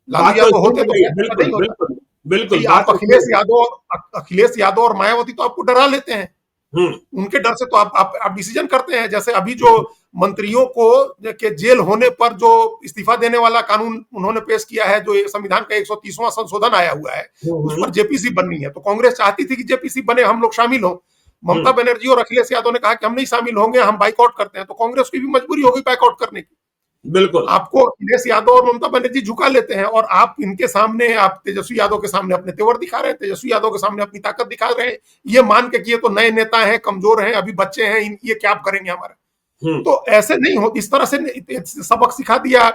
लालू यादव होते तो नहीं होता। बिल्कुल। आप अखिलेश यादव और मायावती तो आपको डरा लेते हैं, उनके डर से तो आप डिसीजन करते हैं। जैसे अभी जो मंत्रियों को के जेल होने पर जो इस्तीफा देने वाला कानून उन्होंने पेश किया है, जो संविधान का 130वां संशोधन आया हुआ है, उस पर जेपीसी बननी है। तो कांग्रेस चाहती थी कि जेपीसी बने, हम लोग शामिल हो। ममता बनर्जी और अखिलेश यादव ने कहा कि हम नहीं शामिल होंगे, हम बाइकआउट करते हैं। तो कांग्रेस की भी मजबूरी होगी बाइकआउट करने की। बिल्कुल। आपको अखिलेश यादव और ममता बनर्जी झुका लेते हैं और आप इनके सामने, आप तेजस्वी यादव के सामने अपने तेवर दिखा रहे हैं, तेजस्वी यादव के सामने अपनी ताकत दिखा रहे हैं, ये मान के कि ये तो नए नेता हैं, कमजोर हैं, अभी बच्चे हैं, ये क्या करेंगे हमारा। हम्म। तो ऐसे नहीं हो, इस तरह से सबक सिखा दिया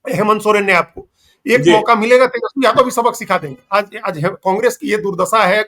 हेमंत सोरेन ने आपको। एक जी। मौका मिलेगा तेजस्वी यादव भी सबक सिखा देंगे। आज आज कांग्रेस की ये दुर्दशा है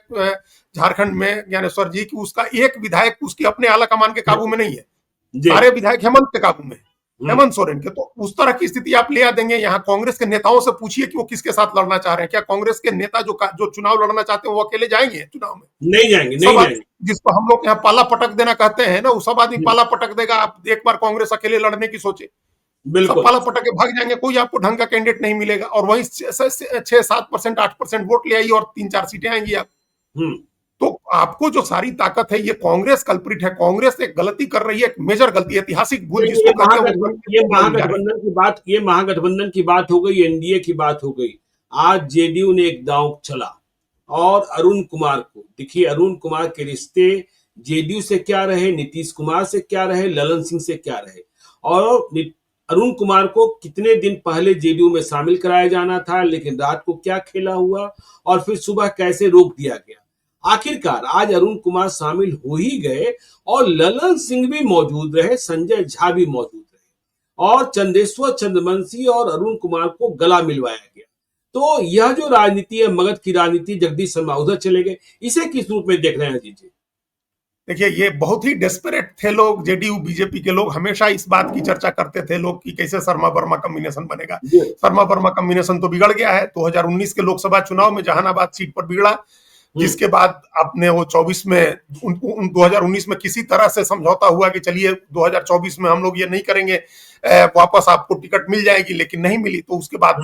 झारखंड में ज्ञानेश्वर जी, की उसका एक विधायक उसकी अपने आला कमान के काबू में नहीं है, जी। सारे विधायक हेमंत के काबू में, हम्म। हेमंत सोरेन के। तो उस तरह की स्थिति आप ले आ देंगे। यहाँ कांग्रेस के नेताओं से पूछिए कि वो किसके साथ लड़ना चाह रहे हैं। क्या कांग्रेस के नेता जो चुनाव लड़ना चाहते हैं वो अकेले जाएंगे चुनाव में? नहीं जाएंगे, सब नहीं जाएंगे। जिसको हम लोग यहाँ पाला पटक देना कहते हैं ना, वो सब आदमी हम्म। पाला पटक देगा। आप एक बार कांग्रेस अकेले लड़ने की सोचे, सब बिल्कुल। पाला पटक के भाग जाएंगे, कोई आपको ढंग का कैंडिडेट नहीं मिलेगा। और वही 6-7%, 8% वोट ले आइए और 3-4 सीटें आएंगी आप। हम्म। तो आपको जो सारी ताकत है, ये कांग्रेस कल्प्रिट है। कांग्रेस एक गलती कर रही है, एक मेजर गलती, ऐतिहासिक भूल जिसको कहते हैं, वो ये महागठबंधन की बात हो गई, एनडीए की बात हो गई। आज जेडीयू ने एक दांव चला और अरुण कुमार को, देखिए अरुण कुमार के रिश्ते जेडीयू से क्या रहे, नीतीश कुमार से क्या रहे, ललन सिंह से क्या रहे, और अरुण कुमार को कितने दिन पहले जेडीयू में शामिल कराया जाना था, लेकिन रात को क्या खेला हुआ और फिर सुबह कैसे रोक दिया गया। आखिरकार आज अरुण कुमार शामिल हो ही गए और ललन सिंह भी मौजूद रहे, संजय झा भी मौजूद रहे और चंदेश्वर चंद्रवंशी और अरुण कुमार को गला मिलवाया गया। तो यह जो राजनीति है, मगध की राजनीति, जगदीश शर्मा उधर चले गए, इसे किस रूप में देख रहे हैं अजीत जी? देखिए, ये बहुत ही डेस्परेट थे लोग, जेडीयू बीजेपी के लोग। हमेशा इस बात की चर्चा करते थे लोग कि कैसे शर्मा वर्मा कॉम्बिनेशन बनेगा। शर्मा वर्मा कॉम्बिनेशन तो बिगड़ गया है। 2019 के लोकसभा चुनाव में जहानाबाद सीट पर बिगड़ा, जिसके बाद आपने वो 24 में 2019 में किसी तरह से समझौता हुआ कि चलिए 2024 में हम लोग ये नहीं करेंगे, वापस आपको टिकट मिल जाएगी, लेकिन नहीं मिली। तो उसके बाद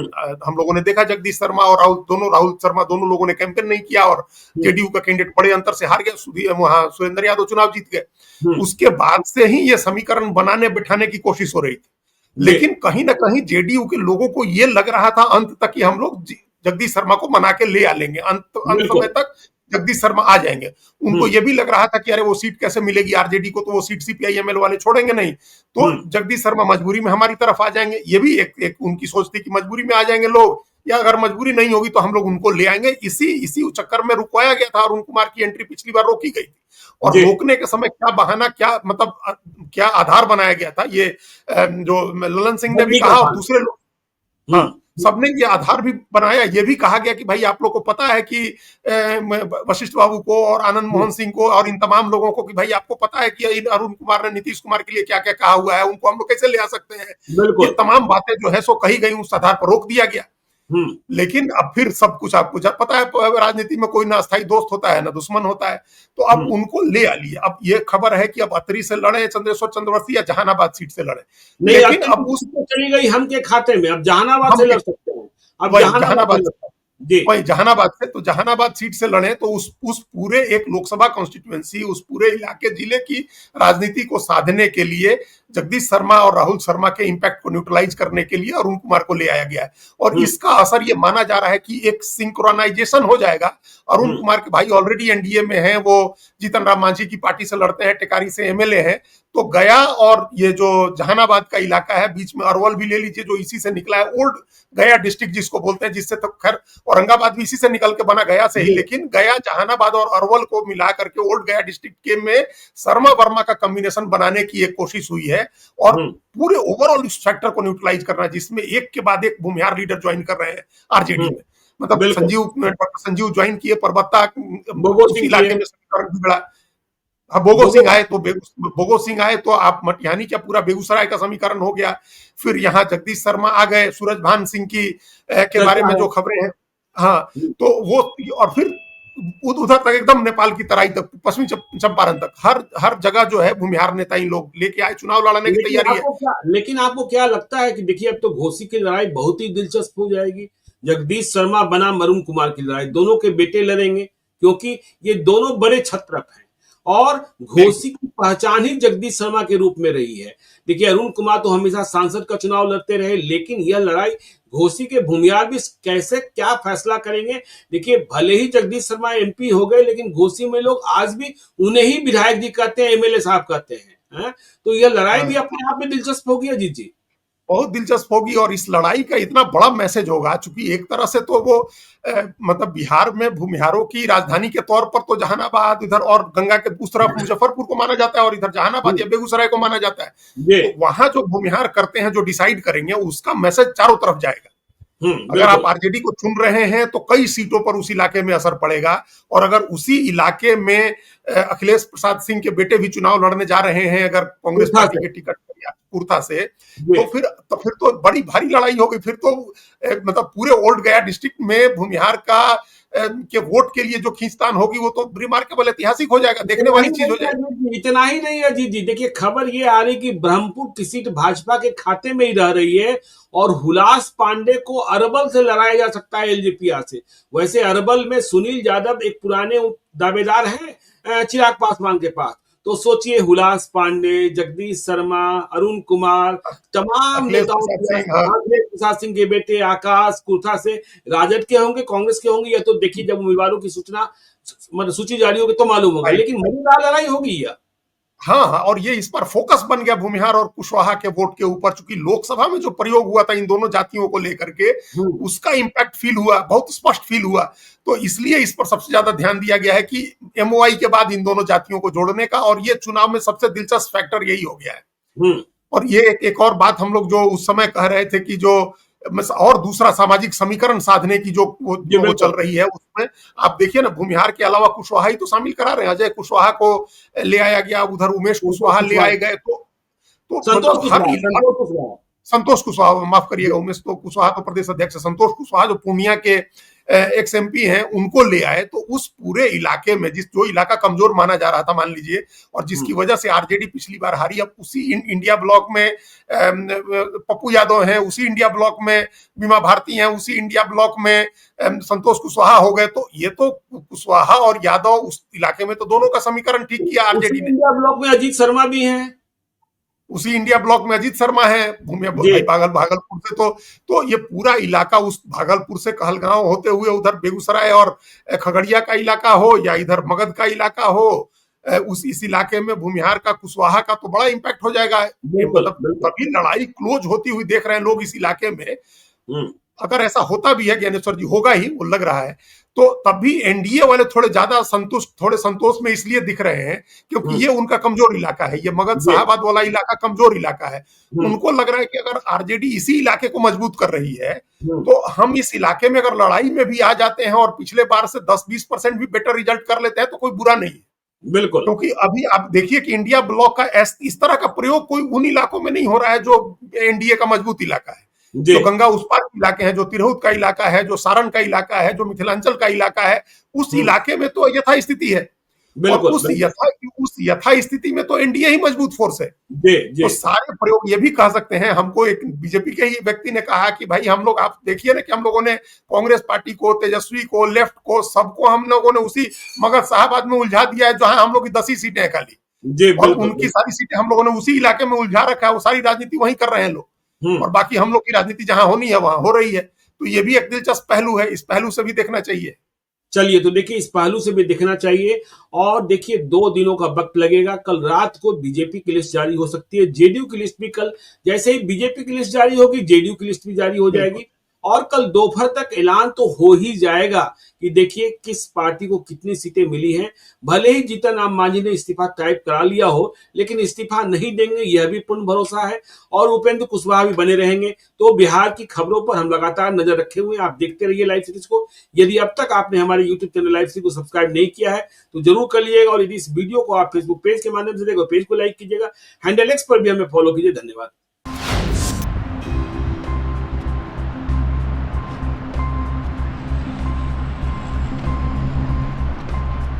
हम लोगों ने देखा जगदीश शर्मा और राहुल शर्मा दोनों लोगों ने कैंपेन नहीं किया और जेडीयू का कैंडिडेट बड़े अंतर से हार गया। वहां सुरेंद्र यादव चुनाव जीत गए। उसके बाद से ही ये समीकरण बनाने बिठाने की कोशिश हो रही थी, लेकिन कहीं ना कहीं जेडीयू के लोगों को ये लग रहा था अंत तक कि हम लोग जगदीश शर्मा को मना के ले आ लेंगे, अंत समय तक जगदीश शर्मा आ जाएंगे। उनको ये भी लग रहा था कि अरे वो सीट कैसे मिलेगी आरजेडी को, तो वो सीट सीपीआईएमएल वाले छोड़ेंगे नहीं, तो जगदीश शर्मा मजबूरी में हमारी तरफ आ जाएंगे। ये भी एक उनकी सोच थी कि मजबूरी में आ जाएंगे लोग, या अगर मजबूरी नहीं होगी तो हम लोग उनको ले आएंगे। इसी चक्कर में रुकवाया गया था। अरुण कुमार की एंट्री पिछली बार रोकी गई थी और रोकने के समय क्या बहाना, क्या मतलब क्या आधार बनाया गया था, ये जो ललन सिंह ने भी कहा और दूसरे लोग, हाँ, सबने ये आधार भी बनाया। ये भी कहा गया कि भाई आप लोग को पता है कि वशिष्ठ बाबू को और आनंद मोहन सिंह को और इन तमाम लोगों को कि भाई आपको पता है कि अरुण कुमार ने नीतीश कुमार के लिए क्या क्या कहा हुआ है, उनको हम लोग कैसे ले आ सकते हैं। ये तमाम बातें जो है सो कही गई, उस आधार पर रोक दिया गया। लेकिन अब फिर सब कुछ आपको पता है, राजनीति में कोई ना अस्थायी दोस्त होता है ना दुश्मन होता है। तो अब उनको ले आ लिया। अब ये खबर है कि अब अतरी से लड़े चंद्रेश्वर चंद्रवंशी या जहानाबाद सीट से लड़े, लेकिन अब उस चली गई हम के खाते में, अब जहानाबाद से लड़ सकते हैं। अब जहानाबाद से तो जहानाबाद सीट से लड़े तो उस पूरे एक लोकसभा कॉन्स्टिट्यूएंसी, उस पूरे इलाके जिले की राजनीति को साधने के लिए जगदीश शर्मा और राहुल शर्मा के इंपैक्ट को न्यूट्रलाइज करने के लिए अरुण कुमार को ले आया गया है। और इसका असर ये माना जा रहा है कि एक सिंक्रोनाइजेशन हो जाएगा। अरुण कुमार के भाई ऑलरेडी एनडीए में हैं, वो जीतन राम मांझी की पार्टी से लड़ते हैं, टेकारी से एमएलए हैं। तो गया और ये जो जहानाबाद का इलाका है, बीच में अरवल भी ले लीजिए जो इसी से निकला है, ओल्ड गया डिस्ट्रिक्ट जिसको बोलते हैं, जिससे तो खैर औरंगाबाद भी इसी से निकल के बना गया से ही, लेकिन गया, जहानाबाद और अरवल को मिला करके ओल्ड गया डिस्ट्रिक्ट के में शर्मा वर्मा का कॉम्बिनेशन बनाने की एक कोशिश हुई है और पूरे ओवरऑल इस फैक्टर को न्यूट्रलाइज करना, जिसमें एक के बाद एक भूमिहार लीडर ज्वाइन कर रहे हैं आरजेडी में। मतलब संजीव ज्वाइन किए, परबत्ता इलाके में समीकरण बिगड़ा। अब बोगो सिंह आए तो आप यानी क्या पूरा बेगूसराय का समीकरण हो गया। फिर यहाँ जगदीश शर्मा आ गए, सूरजभान सिंह की के बारे में जो खबरें हैं, हाँ, तो वो, और फिर उधर तक एकदम नेपाल की तराई तक, पश्चिमी चंपारण तक, हर जगह जो है भूमिहार नेता ही लोग लेके आए, चुनाव लड़ने की तैयारी है। लेकिन आपको क्या लगता है कि देखिए अब तो घोसी की लड़ाई बहुत ही दिलचस्प हो जाएगी। जगदीश शर्मा बनाम अरुण कुमार की लड़ाई, दोनों के बेटे लड़ेंगे क्योंकि ये दोनों बड़े छत्रक हैं और घोसी की पहचान ही जगदीश शर्मा के रूप में रही है। देखिए अरुण कुमार तो हमेशा सांसद का चुनाव लड़ते रहे, लेकिन यह लड़ाई घोसी के भूमिहार भी कैसे क्या फैसला करेंगे। देखिए भले ही जगदीश शर्मा एमपी हो गए, लेकिन घोसी में लोग आज भी उन्हें ही विधायक जी कहते हैं, एमएलए साहब कहते हैं। तो यह लड़ाई भी अपने आप में दिलचस्प होगी अजीत जी। बहुत दिलचस्प होगी और इस लड़ाई का इतना बड़ा मैसेज होगा, चूंकि एक तरह से तो वो मतलब बिहार में भूमिहारों की राजधानी के तौर पर तो जहानाबाद इधर और गंगा के उस तरफ मुजफ्फरपुर को माना जाता है और इधर जहानाबाद या बेगूसराय को माना जाता है। जी तो वहां जो भूमिहार करते हैं, जो डिसाइड करेंगे, उसका मैसेज चारों तरफ जाएगा। अगर आप बिल्कुल आरजेडी को चुन रहे हैं तो कई सीटों पर उस इलाके में असर पड़ेगा, और अगर उसी इलाके में अखिलेश प्रसाद सिंह के बेटे भी चुनाव लड़ने जा रहे हैं अगर कांग्रेस कुर्था पार्टी से के टिकट पर या कुर्था से, जी फिर तो बड़ी भारी लड़ाई होगी। फिर तो मतलब पूरे ओल्ड गया डिस्ट्रिक्ट में भूमिहार का के वोट के लिए जो खींचतान होगी वो तो रिमार्केबल ऐतिहासिक हो जाएगा, देखने वाली चीज हो जाएगी। इतना ही नहीं अजीत जी, देखिए खबर ये आ रही कि ब्रह्मपुर की सीट भाजपा के खाते में ही रह रही है और हुलास पांडे को अरबल से लड़ाया जा सकता है एलजेपीआर से। वैसे अरबल में सुनील यादव एक पुराने दावेदार हैं चिराग पासवान के पास, तो सोचिए हुलास पांडे, जगदीश शर्मा, अरुण कुमार, तमाम अखिलेश नेताओं प्रसाद की सिंह, हाँ। अखिलेश प्रसाद सिंह के बेटे आकाश कुर्था से राजद के होंगे, कांग्रेस के होंगे, या तो देखिए जब उम्मीदवारों की सूचना मतलब सूची जारी होगी तो मालूम होगा, राइट। लेकिन मजेदार लड़ाई होगी यह। हाँ हाँ, और ये इस पर फोकस बन गया भूमिहार और कुशवाहा के वोट के ऊपर, चूंकि लोकसभा में जो प्रयोग हुआ था इन दोनों जातियों को लेकर के, उसका इंपैक्ट फील हुआ, बहुत स्पष्ट फील हुआ। तो इसलिए इस पर सबसे ज्यादा ध्यान दिया गया है कि एमओआई के बाद इन दोनों जातियों को जोड़ने का, और ये चुनाव में सबसे दिलचस्प फैक्टर यही हो गया है। और ये एक और बात हम लोग जो उस समय कह रहे थे कि जो और दूसरा सामाजिक समीकरण साधने की जो वो चल रही है, उसमें आप देखिए ना, भूमिहार के अलावा कुशवाहा ही तो शामिल करा रहे हैं। अजय कुशवाहा को ले आया गया, उधर उमेश कुशवाहा ले आए गए, तो संतोष मतलब हर कुशवाहा संतोष कुशवाहा, माफ करिएगा, उमेश तो कुशवाहा तो प्रदेश अध्यक्ष है, संतोष कुशवाहा जो पूर्णिया के एक्स एमपी हैं, उनको ले आए। तो उस पूरे इलाके में जो इलाका कमजोर माना जा रहा था, मान लीजिए, और जिसकी वजह से आरजेडी पिछली बार हारी, अब उसी इंडिया ब्लॉक में पप्पू यादव हैं, उसी इंडिया ब्लॉक में बीमा भारती हैं, उसी इंडिया ब्लॉक में संतोष कुशवाहा हो गए। तो ये तो कुशवाहा और यादव उस इलाके में तो दोनों का समीकरण ठीक किया आरजेडी ने। इंडिया ब्लॉक में अजीत शर्मा भी हैं, उसी इंडिया ब्लॉक में अजीत शर्मा है, भागलपुर से। तो ये पूरा इलाका, उस भागलपुर से कहलगांव होते हुए उधर बेगूसराय और खगड़िया का इलाका हो या इधर मगध का इलाका हो, इस इलाके में भूमिहार का, कुशवाहा का तो बड़ा इंपैक्ट हो जाएगा। मतलब तभी लड़ाई क्लोज होती हुई देख रहे हैं लोग इस इलाके में। अगर ऐसा होता भी है, ज्ञानेश्वर जी, होगा ही, वो लग रहा है, तो तब भी एनडीए वाले थोड़े संतोष में इसलिए दिख रहे हैं क्योंकि ये उनका कमजोर इलाका है। ये मगध शाहाबाद वाला इलाका कमजोर इलाका है। उनको लग रहा है कि अगर आरजेडी इसी इलाके को मजबूत कर रही है तो हम इस इलाके में अगर लड़ाई में भी आ जाते हैं और पिछले बार से 10-20% भी बेटर रिजल्ट कर लेते हैं तो कोई बुरा नहीं है। बिल्कुल, क्योंकि अभी आप देखिए कि इंडिया ब्लॉक का इस तरह का प्रयोग कोई उन इलाकों में नहीं हो रहा है जो एनडीए का मजबूत इलाका है, जो गंगा उस पार के इलाके हैं, जो तिरहुत का इलाका है, जो सारण का इलाका है, जो मिथिलांचल का इलाका है, उस इलाके में तो यथा स्थिति है। और उस यथा स्थिति में तो एनडीए ही मजबूत फोर्स है। तो सारे प्रयोग, ये भी कह सकते हैं, हमको एक बीजेपी के ही व्यक्ति ने कहा कि भाई हम लोग, आप देखिए ना कि हम लोगों ने कांग्रेस पार्टी को, तेजस्वी को, लेफ्ट को, सबको हम लोगों ने उसी मगध शाहाबाद में उलझा दिया है जहां हम लोग की 10 ही सीटें हैं खाली, और उनकी सारी सीटें हम लोगों ने उसी इलाके में उलझा रखा है। वो सारी राजनीति वहीं कर रहे हैं लोग, और बाकी हम लोग की राजनीति जहां होनी है वहां हो रही है। तो ये भी एक दिलचस्प पहलू है, इस पहलू से भी देखना चाहिए। चलिए, तो देखिए इस पहलू से भी देखना चाहिए। और देखिए 2 दिनों का वक्त लगेगा, कल रात को बीजेपी की लिस्ट जारी हो सकती है, जेडीयू की लिस्ट भी कल, जैसे ही बीजेपी की लिस्ट जारी होगी जेडीयू की लिस्ट भी जारी हो जाएगी, और कल दोपहर तक ऐलान तो हो ही जाएगा कि देखिए किस पार्टी को कितनी सीटें मिली हैं। भले ही जीतन राम मांझी ने इस्तीफा टाइप करा लिया हो, लेकिन इस्तीफा नहीं देंगे यह भी पूर्ण भरोसा है, और उपेंद्र कुशवाहा भी बने रहेंगे। तो बिहार की खबरों पर हम लगातार नजर रखे हुए हैं, आप देखते रहिए लाइव सीरीज को। यदि अब तक आपने हमारे यूट्यूब चैनल लाइव सीरीज को सब्सक्राइब नहीं किया है तो जरूर कर लीजिएगा, और यदि इस वीडियो को आप फेसबुक पेज के माध्यम से देखो, पेज को लाइक कीजिएगा, हैंडल एक्स पर भी हमें फॉलो कीजिए। धन्यवाद।